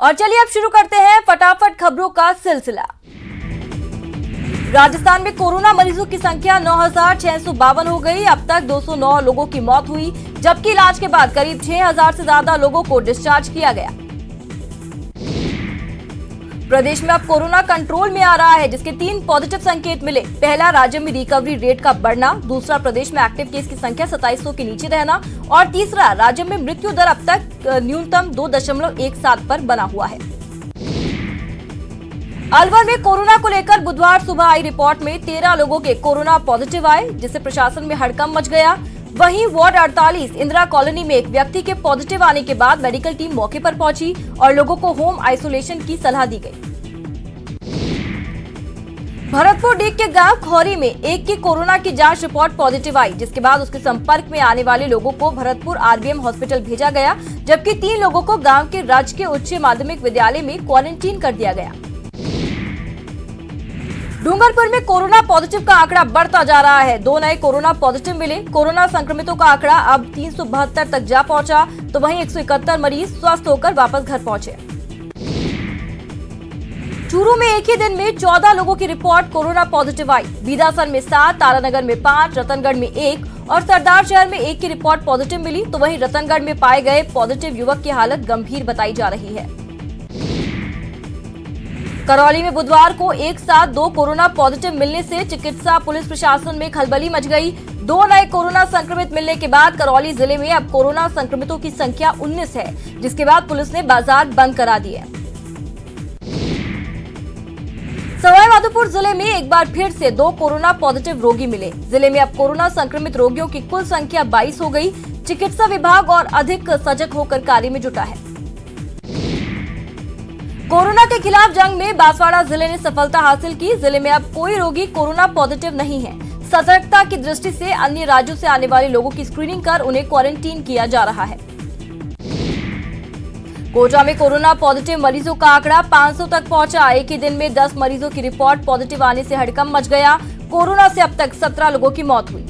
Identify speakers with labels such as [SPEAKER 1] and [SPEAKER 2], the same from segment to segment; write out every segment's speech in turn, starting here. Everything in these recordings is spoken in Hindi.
[SPEAKER 1] और चलिए अब शुरू करते हैं फटाफट खबरों का सिलसिला। राजस्थान में कोरोना मरीजों की संख्या 9,652 हो गई। अब तक 209 लोगों की मौत हुई, जबकि इलाज के बाद करीब 6,000 से ज्यादा लोगों को डिस्चार्ज किया गया। प्रदेश में अब कोरोना कंट्रोल में आ रहा है, जिसके 3 पॉजिटिव संकेत मिले। पहला, राज्य में रिकवरी रेट का बढ़ना। दूसरा, प्रदेश में एक्टिव केस की संख्या 2700 के नीचे रहना। और तीसरा, राज्य में मृत्यु दर अब तक न्यूनतम 2.17 पर बना हुआ है। अलवर में कोरोना को लेकर बुधवार सुबह आई रिपोर्ट में 13 लोगों के कोरोना पॉजिटिव आए, जिससे प्रशासन में हड़कंप मच गया। वहीं वार्ड 48 इंदिरा कॉलोनी में एक व्यक्ति के पॉजिटिव आने के बाद मेडिकल टीम मौके पर पहुंची और लोगों को होम आइसोलेशन की सलाह दी गई। भरतपुर डीग के गांव खौरी में एक की कोरोना की जांच रिपोर्ट पॉजिटिव आई, जिसके बाद उसके संपर्क में आने वाले लोगों को भरतपुर आरबीएम हॉस्पिटल भेजा गया, जबकि 3 लोगों को गांव के राजकीय उच्च माध्यमिक विद्यालय में क्वारंटीन कर दिया गया। डूंगरपुर में कोरोना पॉजिटिव का आंकड़ा बढ़ता जा रहा है। 2 नए कोरोना पॉजिटिव मिले। कोरोना संक्रमितों का आंकड़ा अब 372 तक जा पहुंचा, तो वहीं 171 मरीज स्वस्थ होकर वापस घर पहुंचे। चूरू में एक ही दिन में 14 लोगों की रिपोर्ट कोरोना पॉजिटिव आई। बीदासन में 7, तारानगर में 5, रतनगढ़ में 1 और सरदार शहर में 1 की रिपोर्ट पॉजिटिव मिली, तो वहीं रतनगढ़ में पाए गए पॉजिटिव युवक की हालत गंभीर बताई जा रही है। करौली में बुधवार को एक साथ 2 कोरोना पॉजिटिव मिलने से चिकित्सा पुलिस प्रशासन में खलबली मच गई। 2 नए कोरोना संक्रमित मिलने के बाद करौली जिले में अब कोरोना संक्रमितों की संख्या 19 है, जिसके बाद पुलिस ने बाजार बंद करा दिए। सवाईमाधोपुर जिले में एक बार फिर से 2 कोरोना पॉजिटिव रोगी मिले। जिले में अब कोरोना संक्रमित रोगियों की कुल संख्या 22 हो गई। चिकित्सा विभाग और अधिक सजग होकर कार्य में जुटा है। कोरोना के खिलाफ जंग में बांसवाड़ा जिले ने सफलता हासिल की। जिले में अब कोई रोगी कोरोना पॉजिटिव नहीं है। सतर्कता की दृष्टि से अन्य राज्यों से आने वाले लोगों की स्क्रीनिंग कर उन्हें क्वारंटीन किया जा रहा है। कोटा में कोरोना पॉजिटिव मरीजों का आंकड़ा 500 तक पहुंचा। एक ही दिन में 10 मरीजों की रिपोर्ट पॉजिटिव आने से हड़कंप मच गया। कोरोना से अब तक 17 लोगों की मौत हुई।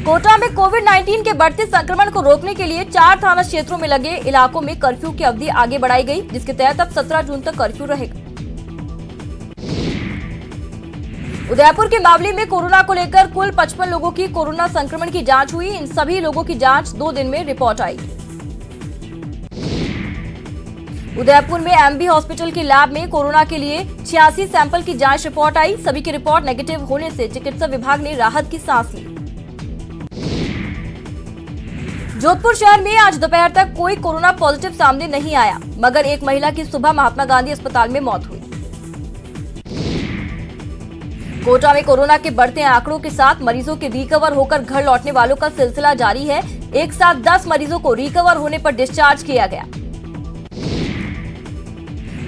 [SPEAKER 1] कोटा में कोविड-19 के बढ़ते संक्रमण को रोकने के लिए 4 थाना क्षेत्रों में लगे इलाकों में कर्फ्यू की अवधि आगे बढ़ाई गई, जिसके तहत अब 17 जून तक कर्फ्यू रहेगा। उदयपुर के मावली में कोरोना को लेकर कुल 55 लोगों की कोरोना संक्रमण की जांच हुई। इन सभी लोगों की जांच 2 दिन में रिपोर्ट आएगी। उदयपुर में एमबी हॉस्पिटल के लैब में कोरोना के लिए 86 सैंपल की जांच रिपोर्ट आई। सभी की रिपोर्ट नेगेटिव होने से चिकित्सा विभाग ने राहत की सांस ली। जोधपुर शहर में आज दोपहर तक कोई कोरोना पॉजिटिव सामने नहीं आया, मगर एक महिला की सुबह महात्मा गांधी अस्पताल में मौत हुई। कोटा में कोरोना के बढ़ते आंकड़ों के साथ मरीजों के रिकवर होकर घर लौटने वालों का सिलसिला जारी है। एक साथ 10 मरीजों को रिकवर होने पर डिस्चार्ज किया गया।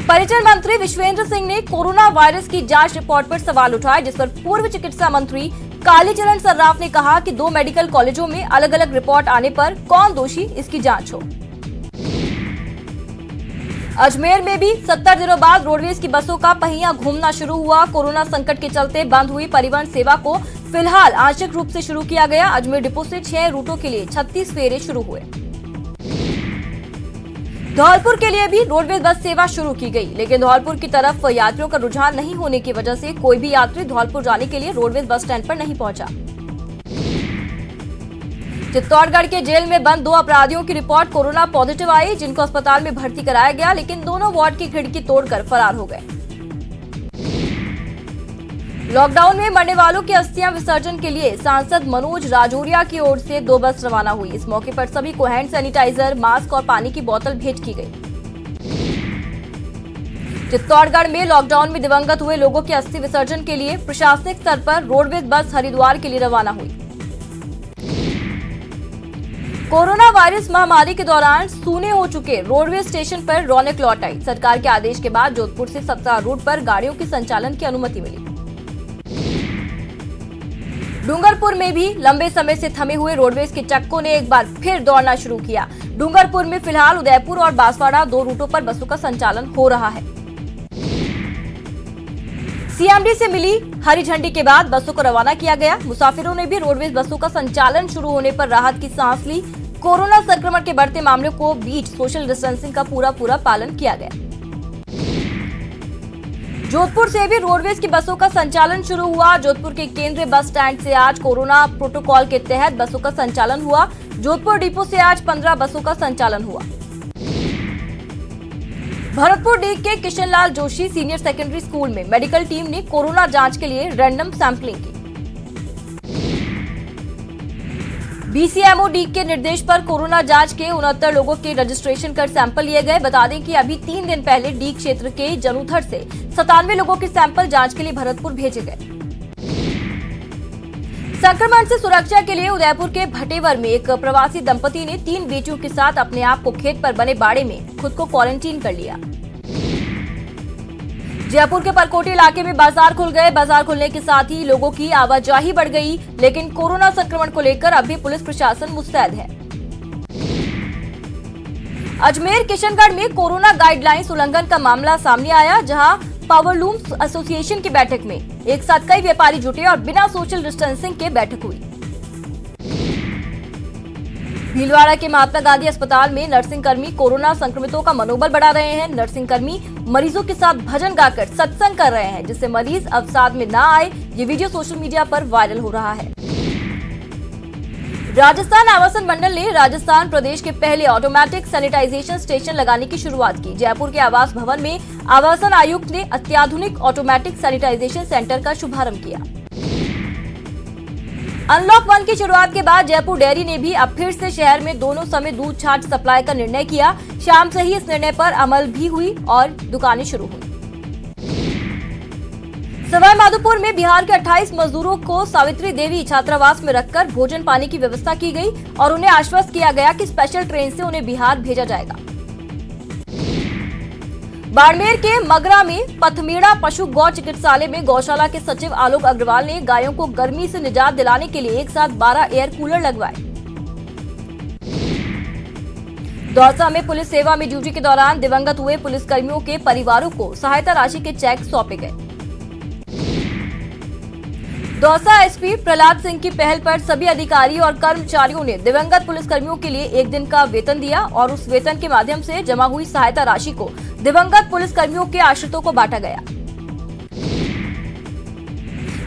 [SPEAKER 1] पर्यटन मंत्री विश्वेंद्र सिंह ने कोरोना वायरस की जांच रिपोर्ट पर सवाल उठाए, जिस पर पूर्व चिकित्सा मंत्री कालीचरण सर्राफ ने कहा कि 2 मेडिकल कॉलेजों में अलग अलग रिपोर्ट आने पर कौन दोषी, इसकी जांच हो। अजमेर में भी 70 दिनों बाद रोडवेज की बसों का पहिया घूमना शुरू हुआ। कोरोना संकट के चलते बंद हुई परिवहन सेवा को फिलहाल आंशिक रूप से शुरू किया गया। अजमेर डिपो से 6 रूटों के लिए 36 फेरे शुरू हुए। धौलपुर के लिए भी रोडवेज बस सेवा शुरू की गई, लेकिन धौलपुर की तरफ यात्रियों का रुझान नहीं होने की वजह से कोई भी यात्री धौलपुर जाने के लिए रोडवेज बस स्टैंड पर नहीं पहुंचा। चित्तौड़गढ़ के जेल में बंद 2 अपराधियों की रिपोर्ट कोरोना पॉजिटिव आई, जिनको अस्पताल में भर्ती कराया गया, लेकिन दोनों वार्ड की खिड़की तोड़कर फरार हो गए। लॉकडाउन में मरने वालों की अस्थियां विसर्जन के लिए सांसद मनोज राजौरिया की ओर से 2 बस रवाना हुई। इस मौके पर सभी को हैंड सैनिटाइजर, मास्क और पानी की बोतल भेंट की गई। चित्तौड़गढ़ में लॉकडाउन में दिवंगत हुए लोगों के अस्थि विसर्जन के लिए प्रशासनिक स्तर पर रोडवेज बस हरिद्वार के लिए रवाना हुई। कोरोना वायरस महामारी के दौरान सूने हो चुके रोडवेज स्टेशन पर रौनक लौट आई। सरकार के आदेश के बाद जोधपुर से 17 रूट पर गाड़ियों के संचालन की अनुमति मिली। डूंगरपुर में भी लंबे समय से थमे हुए रोडवेज के चक्कों ने एक बार फिर दौड़ना शुरू किया। डूंगरपुर में फिलहाल उदयपुर और बांसवाड़ा 2 रूटों पर बसों का संचालन हो रहा है। सीएमडी से मिली हरी झंडी के बाद बसों को रवाना किया गया। मुसाफिरों ने भी रोडवेज बसों का संचालन शुरू होने पर राहत की सांस ली। कोरोना संक्रमण के बढ़ते मामलों को बीच सोशल डिस्टेंसिंग का पूरा पालन किया गया। जोधपुर से भी रोडवेज की बसों का संचालन शुरू हुआ। जोधपुर के केंद्रीय बस स्टैंड से आज कोरोना प्रोटोकॉल के तहत बसों का संचालन हुआ। जोधपुर डिपो से आज 15 बसों का संचालन हुआ। भरतपुर डी के Kishanlal Joshi senior secondary school में मेडिकल टीम ने कोरोना जांच के लिए रैंडम सैंपलिंग की। बीसीएमओ डी के निर्देश पर कोरोना जांच के 69 लोगों के रजिस्ट्रेशन कर सैंपल लिए गए। बता दें कि अभी 3 दिन पहले डी क्षेत्र के जनुथर से 97 लोगों के सैंपल जांच के लिए भरतपुर भेजे गए। संक्रमण से सुरक्षा के लिए उदयपुर के भटेवर में एक प्रवासी दंपति ने 3 बेटियों के साथ अपने आप को खेत पर बने बाड़े में खुद को क्वारंटीन कर लिया। जयपुर के परकोटी इलाके में बाजार खुल गए। बाजार खुलने के साथ ही लोगों की आवाजाही बढ़ गई, लेकिन कोरोना संक्रमण को लेकर अब भी पुलिस प्रशासन मुस्तैद है। अजमेर किशनगढ़ में कोरोना गाइडलाइंस उल्लंघन का मामला सामने आया, जहां पावरलूम्स एसोसिएशन की बैठक में एक साथ कई व्यापारी जुटे और बिना सोशल डिस्टेंसिंग के बैठक हुई। भीलवाड़ा के महात्मा गांधी अस्पताल में नर्सिंग कर्मी कोरोना संक्रमितों का मनोबल बढ़ा रहे हैं। नर्सिंग कर्मी मरीजों के साथ भजन गाकर सत्संग कर रहे हैं, जिससे मरीज अवसाद में ना आए। ये वीडियो सोशल मीडिया पर वायरल हो रहा है। राजस्थान आवासन मंडल ने राजस्थान प्रदेश के पहले ऑटोमेटिक सैनिटाइजेशन स्टेशन लगाने की शुरुआत की। जयपुर के आवास भवन में आवासन आयुक्त ने अत्याधुनिक ऑटोमेटिक सैनिटाइजेशन सेंटर का शुभारंभ किया। अनलॉक 1 की शुरुआत के बाद जयपुर डेयरी ने भी अब फिर से शहर में दोनों समय दूध छाछ सप्लाई का निर्णय किया। शाम से ही इस निर्णय पर अमल भी हुई और दुकानें शुरू हुई। सवाईमाधोपुर में बिहार के 28 मजदूरों को सावित्री देवी छात्रावास में रखकर भोजन पानी की व्यवस्था की गई और उन्हें आश्वस्त किया गया कि स्पेशल ट्रेन से उन्हें बिहार भेजा जाएगा। बाड़मेर के मगरा में पथमेड़ा पशु गौ चिकित्सालय में गौशाला के सचिव आलोक अग्रवाल ने गायों को गर्मी से निजात दिलाने के लिए एक साथ 12 एयर कूलर लगवाए। दौसा में पुलिस सेवा में ड्यूटी के दौरान दिवंगत हुए पुलिसकर्मियों के परिवारों को सहायता राशि के चेक सौंपे गए। दौसा एसपी प्रहलाद सिंह की पहल पर सभी अधिकारी और कर्मचारियों ने दिवंगत पुलिसकर्मियों के लिए एक दिन का वेतन दिया और उस वेतन के माध्यम से जमा हुई सहायता राशि को दिवंगत पुलिसकर्मियों के आश्रितों को बांटा गया।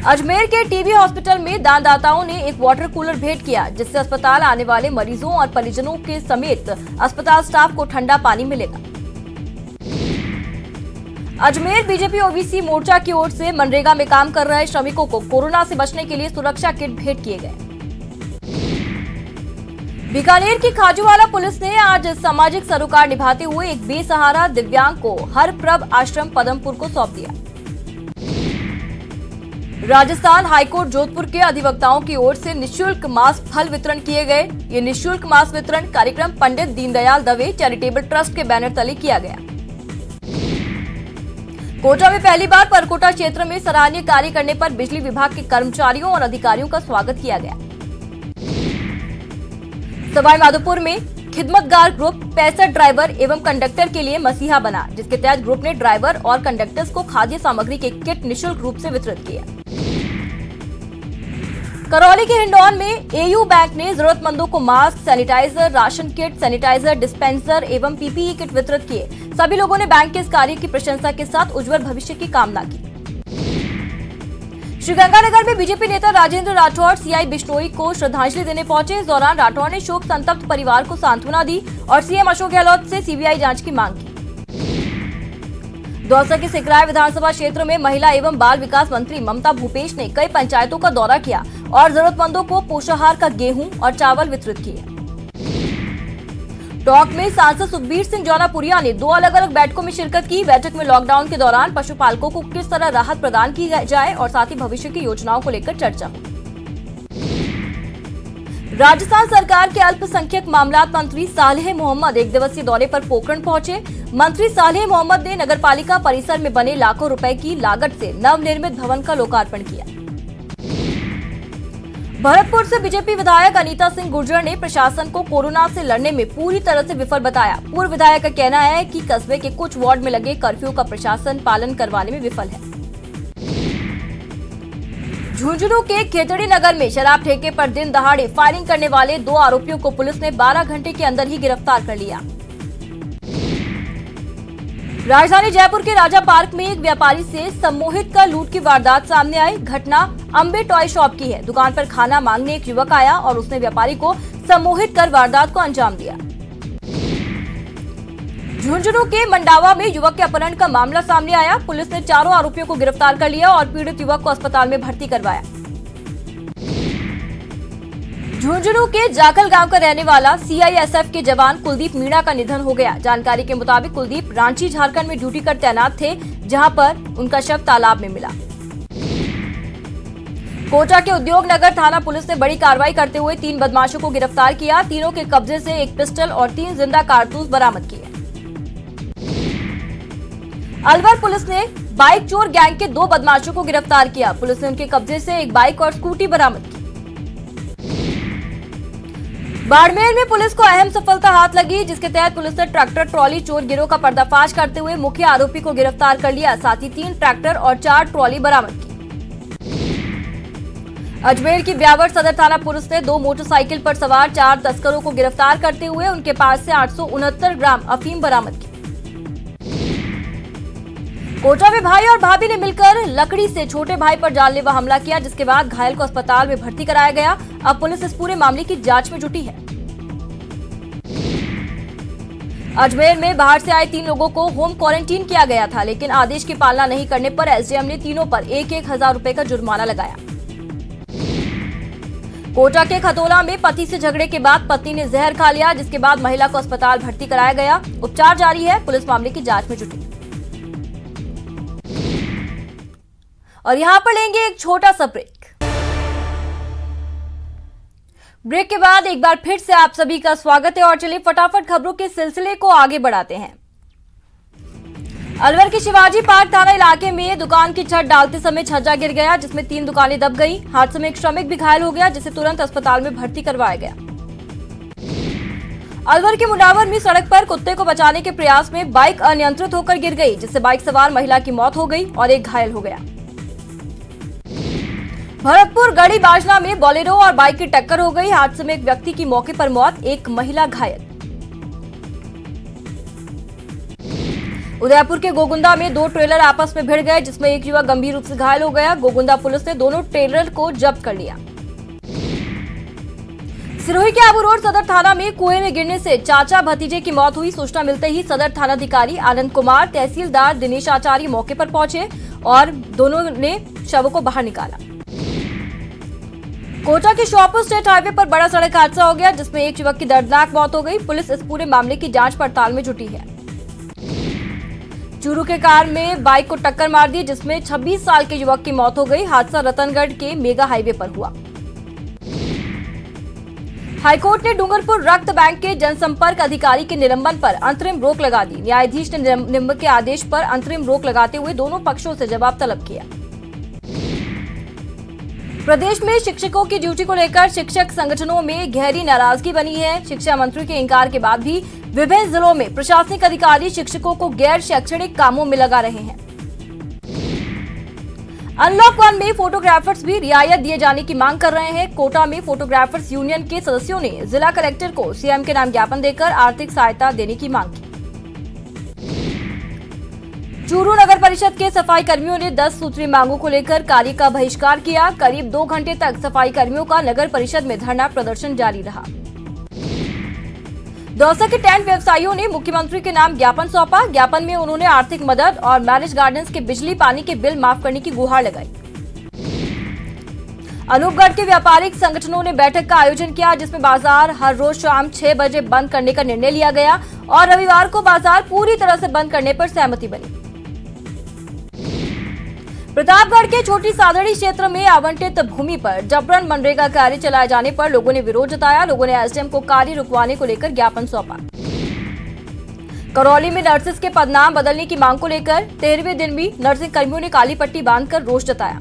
[SPEAKER 1] अजमेर के टीबी हॉस्पिटल में दानदाताओं ने एक वाटर कूलर भेंट किया, जिससे अस्पताल आने वाले मरीजों और परिजनों के समेत अस्पताल स्टाफ को ठंडा पानी मिलेगा। अजमेर बीजेपी ओबीसी मोर्चा की ओर से मनरेगा में काम कर रहे श्रमिकों को कोरोना से बचने के लिए सुरक्षा किट भेंट किए गए। बीकानेर की खाजूवाला पुलिस ने आज सामाजिक सरोकार निभाते हुए एक बेसहारा दिव्यांग को हरप्रभ आश्रम पदमपुर को सौंप दिया। राजस्थान हाईकोर्ट जोधपुर के अधिवक्ताओं की ओर से निःशुल्क मास्क फल वितरण किए गए। ये निःशुल्क मास्क वितरण कार्यक्रम पंडित दीनदयाल दवे चैरिटेबल ट्रस्ट के बैनर तले किया गया। कोटा में पहली बार परकोटा क्षेत्र में सराहनीय कार्य करने पर बिजली विभाग के कर्मचारियों और अधिकारियों का स्वागत किया गया। सवाईमाधोपुर में खिदमतगार ग्रुप 65 ड्राइवर एवं कंडक्टर के लिए मसीहा बना, जिसके तहत ग्रुप ने ड्राइवर और कंडक्टर्स को खाद्य सामग्री के किट निःशुल्क रूप से वितरित किए। करौली के हिंडौन में एयू बैंक ने जरूरतमंदों को mask, sanitiser, ration kit, sanitiser dispenser एवं पीपीई किट वितरित किए। सभी लोगों ने बैंक के इस कार्य की प्रशंसा के साथ उज्जवल भविष्य की कामना की। श्रीगंगानगर में बीजेपी नेता राजेंद्र राठौड़ सीआई बिश्नोई को श्रद्धांजलि देने पहुंचे। इस दौरान राठौड़ ने शोक संतप्त परिवार को सांत्वना दी और सीएम अशोक गहलोत से सीबीआई जांच की मांग की। दौसा के सिकराय विधानसभा क्षेत्र में महिला एवं बाल विकास मंत्री ममता भूपेश ने कई पंचायतों का दौरा किया और जरूरतमंदों को पोषाहार का गेहूं और चावल वितरित किए। टॉक में सांसद सुखबीर सिंह जौनापुरिया ने 2 अलग अलग बैठकों में शिरकत की। बैठक में लॉकडाउन के दौरान पशुपालकों को किस तरह राहत प्रदान की जाए और साथ ही भविष्य की योजनाओं को लेकर चर्चा हुई। राजस्थान सरकार के अल्पसंख्यक मामलात मंत्री सालेह मोहम्मद एक दिवसीय दौरे पर पोखरण पहुंचे। मंत्री सालेह मोहम्मद ने नगरपालिका परिसर में बने लाखों रुपए की लागत से नवनिर्मित भवन का लोकार्पण किया। भरतपुर से बीजेपी विधायक अनीता सिंह गुर्जर ने प्रशासन को कोरोना से लड़ने में पूरी तरह से विफल बताया। पूर्व विधायक का कहना है कि कस्बे के कुछ वार्ड में लगे कर्फ्यू का प्रशासन पालन करवाने में विफल है। झुंझुनू के खेतड़ी नगर में शराब ठेके पर दिन दहाड़े फायरिंग करने वाले 2 आरोपियों को पुलिस ने 12 घंटे के अंदर ही गिरफ्तार कर लिया। राजधानी जयपुर के राजा पार्क में एक व्यापारी से सम्मोहित कर लूट की वारदात सामने आई। घटना अंबे टॉय शॉप की है। दुकान पर खाना मांगने एक युवक आया और उसने व्यापारी को सम्मोहित कर वारदात को अंजाम दिया। झुंझुनू के मंडावा में युवक के अपहरण का मामला सामने आया। पुलिस ने 4 आरोपियों को गिरफ्तार कर लिया और पीड़ित युवक को अस्पताल में भर्ती करवाया। झुंझुनू के जाखल गांव का रहने वाला सीआईएसएफ के जवान कुलदीप मीणा का निधन हो गया। जानकारी के मुताबिक कुलदीप रांची झारखंड में ड्यूटी कर तैनात थे, जहां पर उनका शव तालाब में मिला। कोटा के उद्योग नगर थाना पुलिस ने बड़ी कार्रवाई करते हुए 3 बदमाशों को गिरफ्तार किया। तीनों के कब्जे से एक पिस्टल और 3 जिंदा कारतूस बरामद किए। अलवर पुलिस ने बाइक चोर गैंग के 2 बदमाशों को गिरफ्तार किया। पुलिस ने उनके कब्जे से एक बाइक और स्कूटी बरामद की। बाड़मेर में पुलिस को अहम सफलता हाथ लगी, जिसके तहत पुलिस ने ट्रैक्टर ट्रॉली चोर गिरोह का पर्दाफाश करते हुए मुख्य आरोपी को गिरफ्तार कर लिया। साथ ही 3 ट्रैक्टर और 4 ट्रॉली बरामद की। अजमेर की ब्यावर सदर थाना पुलिस ने 2 मोटरसाइकिल पर सवार 4 तस्करों को गिरफ्तार करते हुए उनके पास से 869 ग्राम अफीम बरामद की। कोटा में भाई और भाभी ने मिलकर लकड़ी से छोटे भाई पर जानलेवा हमला किया, जिसके बाद घायल को अस्पताल में भर्ती कराया गया। अब पुलिस इस पूरे मामले की जांच में जुटी है। अजमेर में बाहर से आए 3 लोगों को होम क्वारंटीन किया गया था, लेकिन आदेश की पालना नहीं करने पर एसडीएम ने तीनों पर 1-1 हजार रुपए का जुर्माना लगाया। कोटा के खतौला में पति से झगड़े के बाद पत्नी ने जहर खा लिया, जिसके बाद महिला को अस्पताल भर्ती कराया गया। उपचार जारी है। पुलिस मामले की जांच में जुटी। और यहां पर लेंगे एक छोटा सा ब्रेक। ब्रेक के बाद एक बार फिर से आप सभी का स्वागत है और चलिए फटाफट खबरों के सिलसिले को आगे बढ़ाते हैं। अलवर के शिवाजी पार्क थाना इलाके में दुकान की छत डालते समय छज्जा गिर गया, जिसमें 3 दुकानें दब गई। हादसे में एक श्रमिक भी घायल हो गया, जिसे तुरंत अस्पताल में भर्ती करवाया गया। अलवर के मुंडावर में सड़क पर कुत्ते को बचाने के प्रयास में बाइक अनियंत्रित होकर गिर गई, जिससे बाइक सवार महिला की मौत हो गई और एक घायल हो गया। भरतपुर गढ़ी बाजना में बोलेरो और बाइक की टक्कर हो गई। हादसे में एक व्यक्ति की मौके पर मौत, एक महिला घायल। उदयपुर के गोगुंदा में 2 ट्रेलर आपस में भिड़ गए, जिसमें एक युवक गंभीर रूप से घायल हो गया। गोगुंदा पुलिस ने दोनों ट्रेलर को जब्त कर लिया। सिरोही के आबू रोड सदर थाना में कुएं में गिरने से चाचा भतीजे की मौत हुई। सूचना मिलते ही सदर थानाधिकारी आनंद कुमार, तहसीलदार दिनेश आचार्य मौके पर पहुंचे और दोनों ने शवों को बाहर निकाला। कोटा के श्योपुर स्टेट हाईवे पर बड़ा सड़क हादसा हो गया, जिसमें एक युवक की दर्दनाक मौत हो गई। पुलिस इस पूरे मामले की जांच पड़ताल में जुटी है। चूरू के कार में बाइक को टक्कर मार दी, जिसमें 26 साल के युवक की मौत हो गई। हादसा रतनगढ़ के मेगा हाईवे पर हुआ। हाईकोर्ट ने डूंगरपुर रक्त बैंक के जनसंपर्क अधिकारी के निलंबन पर अंतरिम रोक लगा दी। न्यायाधीश ने निलंबन के आदेश पर अंतरिम रोक लगाते हुए दोनों पक्षों से जवाब तलब किया। प्रदेश में शिक्षकों की ड्यूटी को लेकर शिक्षक संगठनों में गहरी नाराजगी बनी है। शिक्षा मंत्री के इंकार के बाद भी विभिन्न जिलों में प्रशासनिक अधिकारी शिक्षकों को गैर शैक्षणिक कामों में लगा रहे हैं। अनलॉक 1 में फोटोग्राफर्स भी रियायत दिए जाने की मांग कर रहे हैं। कोटा में फोटोग्राफर्स यूनियन के सदस्यों ने जिला कलेक्टर को सीएम के नाम ज्ञापन देकर आर्थिक सहायता देने की मांग की। चूरू नगर परिषद के सफाई कर्मियों ने 10 सूत्री मांगों को लेकर कार्य का बहिष्कार किया। करीब 2 घंटे तक सफाई कर्मियों का नगर परिषद में धरना प्रदर्शन जारी रहा। दौसा के टेंट व्यवसायियों ने मुख्यमंत्री के नाम ज्ञापन सौंपा। ज्ञापन में उन्होंने आर्थिक मदद और मैरिज गार्डन्स के बिजली पानी के बिल माफ करने की गुहार लगाई। अनूपगढ़ के व्यापारिक संगठनों ने बैठक का आयोजन किया, जिसमें बाजार हर रोज शाम 6 बजे बंद करने का निर्णय लिया गया और रविवार को बाजार पूरी तरह से बंद करने पर सहमति बनी। प्रतापगढ़ के छोटी सादड़ी क्षेत्र में आवंटित भूमि पर जबरन मनरेगा कार्य चलाए जाने पर लोगों ने विरोध जताया। लोगों ने एसडीएम को कार्य रुकवाने को लेकर ज्ञापन सौंपा। करौली में नर्सेस के पदनाम बदलने की मांग को लेकर 13वें दिन भी नर्सिंग कर्मियों ने काली पट्टी बांधकर रोष जताया।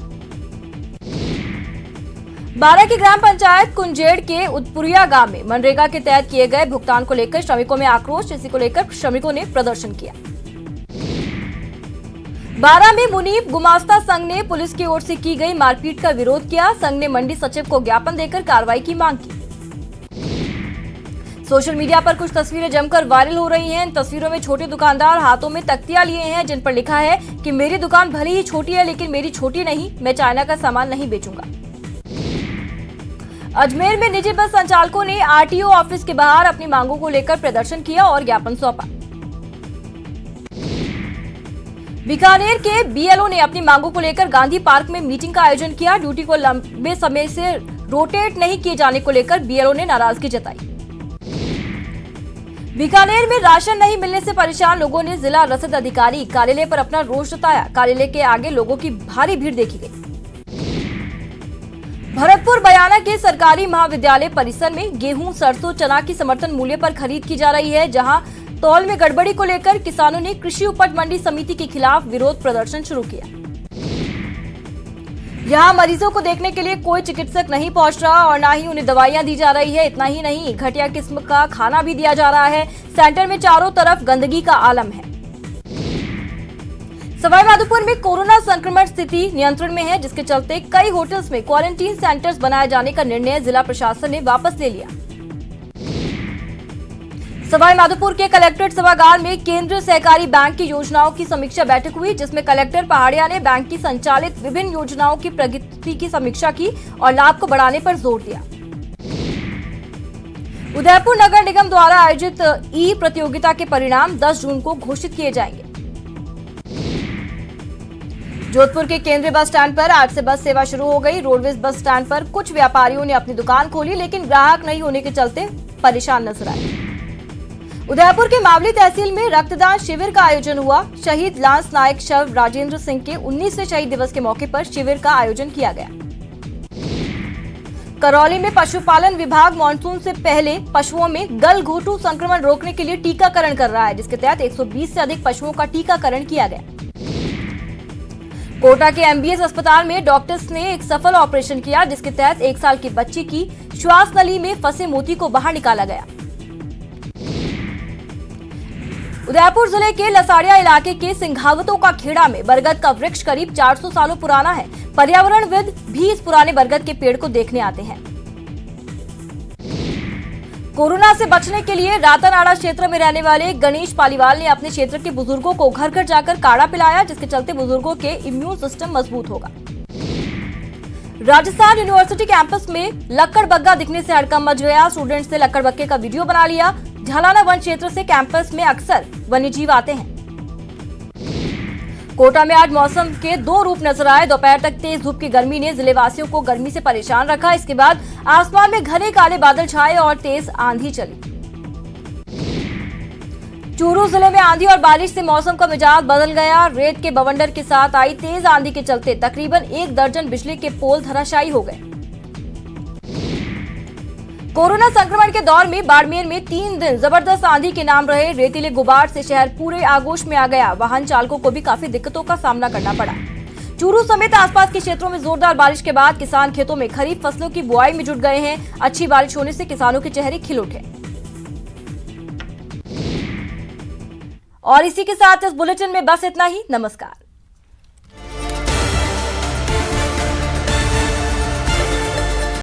[SPEAKER 1] बारा की ग्राम पंचायत कुंजेड़ के उदपुरिया गांव में मनरेगा के तहत किए गए भुगतान को लेकर श्रमिकों में आक्रोश। इसी को लेकर श्रमिकों ने प्रदर्शन किया। बारां में मुनीब गुमास्ता संघ ने पुलिस की ओर से की गई मारपीट का विरोध किया। संघ ने मंडी सचिव को ज्ञापन देकर कार्रवाई की मांग की। सोशल मीडिया पर कुछ तस्वीरें जमकर वायरल हो रही हैं। इन तस्वीरों में छोटे दुकानदार हाथों में तख्तियां लिए हैं जिन पर लिखा है कि मेरी दुकान भले ही छोटी है लेकिन मेरी छोटी नहीं, मैं चाइना का सामान नहीं बेचूंगा। अजमेर में निजी बस संचालकों ने आरटीओ ऑफिस के बाहर अपनी मांगों को लेकर प्रदर्शन किया और ज्ञापन सौंपा। बीकानेर के बीएलओ ने अपनी मांगों को लेकर गांधी पार्क में मीटिंग का आयोजन किया। ड्यूटी को लंबे समय से रोटेट नहीं किए जाने को लेकर बीएलओ ने नाराजगी जताई। बीकानेर में राशन नहीं मिलने से परेशान लोगों ने जिला रसद अधिकारी कार्यालय पर अपना रोष जताया। कार्यालय के आगे लोगों की भारी भीड़ देखी गई। भरतपुर बयाना के सरकारी महाविद्यालय परिसर में गेहूं, सरसों, चना की समर्थन मूल्य पर खरीद की जा रही है, जहां तौल में गड़बड़ी को लेकर किसानों ने कृषि उपज मंडी समिति के खिलाफ विरोध प्रदर्शन शुरू किया। यहां मरीजों को देखने के लिए कोई चिकित्सक नहीं पहुंच रहा और न ही उन्हें दवाइयां दी जा रही है। इतना ही नहीं, घटिया किस्म का खाना भी दिया जा रहा है। सेंटर में चारों तरफ गंदगी का आलम है। सवाईमाधोपुर में कोरोना संक्रमण स्थिति नियंत्रण में है, जिसके चलते कई होटल्स में क्वारंटीन सेंटर्स बनाए जाने का निर्णय जिला प्रशासन ने वापस ले लिया। सवाईमाधोपुर के कलेक्ट्रेट सभागार में केंद्रीय सहकारी बैंक की योजनाओं की समीक्षा बैठक हुई, जिसमें कलेक्टर पहाड़िया ने बैंक की संचालित विभिन्न योजनाओं की प्रगति की समीक्षा की और लाभ को बढ़ाने पर जोर दिया। उदयपुर नगर निगम द्वारा आयोजित ई प्रतियोगिता के परिणाम 10 जून को घोषित किए जाएंगे। जोधपुर के केंद्रीय बस स्टैंड पर आज से बस सेवा शुरू हो गई। रोडवेज बस स्टैंड पर कुछ व्यापारियों ने अपनी दुकान खोली, लेकिन ग्राहक नहीं होने के चलते परेशान नजर आए। उदयपुर के मावली तहसील में रक्तदान शिविर का आयोजन हुआ। शहीद लांस नायक शव राजेंद्र सिंह के 19वें शहीद दिवस के मौके पर शिविर का आयोजन किया गया। करौली में पशुपालन विभाग मानसून से पहले पशुओं में गलघोटू संक्रमण रोकने के लिए टीकाकरण कर रहा है, जिसके तहत 120 से अधिक पशुओं का टीकाकरण किया गया। कोटा के एमबीएस अस्पताल में डॉक्टर्स ने एक सफल ऑपरेशन किया, जिसके तहत 1 साल की बच्ची की श्वास नली में फंसे मोती को बाहर निकाला गया। उदयपुर जिले के लसाड़िया इलाके के सिंघावतों का खेड़ा में बरगद का वृक्ष करीब 400 सालों पुराना है। पर्यावरणविद भी इस पुराने बरगद के पेड़ को देखने आते हैं। कोरोना से बचने के लिए रातानाड़ा क्षेत्र में रहने वाले गणेश पालीवाल ने अपने क्षेत्र के बुजुर्गों को घर घर जाकर काढ़ा पिलाया, जिसके चलते बुजुर्गों के इम्यून सिस्टम मजबूत होगा। राजस्थान यूनिवर्सिटी कैंपस में लक्कड़बग्गा दिखने से हड़कंप मच गया। स्टूडेंट्स ने लक्कड़बग्गे का वीडियो बना लिया। झालाना वन क्षेत्र से कैंपस में अक्सर वन्यजीव आते हैं। कोटा में आज मौसम के 2 रूप नजर आए। दोपहर तक तेज धूप की गर्मी ने जिले वासियों को गर्मी से परेशान रखा। इसके बाद आसमान में घने काले बादल छाए और तेज आंधी चली। चूरू जिले में आंधी और बारिश से मौसम का मिजाज बदल गया। रेत के बवंडर के साथ आई तेज आंधी के चलते तकरीबन 1 दर्जन बिजली के पोल धराशायी हो गए। कोरोना संक्रमण के दौर में बाड़मेर में 3 दिन जबरदस्त आंधी के नाम रहे। रेतीले गुबार से शहर पूरे आगोश में आ गया। वाहन चालकों को भी काफी दिक्कतों का सामना करना पड़ा। चूरू समेत आसपास के क्षेत्रों में जोरदार बारिश के बाद किसान खेतों में खरीफ फसलों की बुआई में जुट गए हैं। अच्छी बारिश होने से किसानों के चेहरे खिल उठे। और इसी के साथ इस बुलेटिन में बस इतना ही। नमस्कार।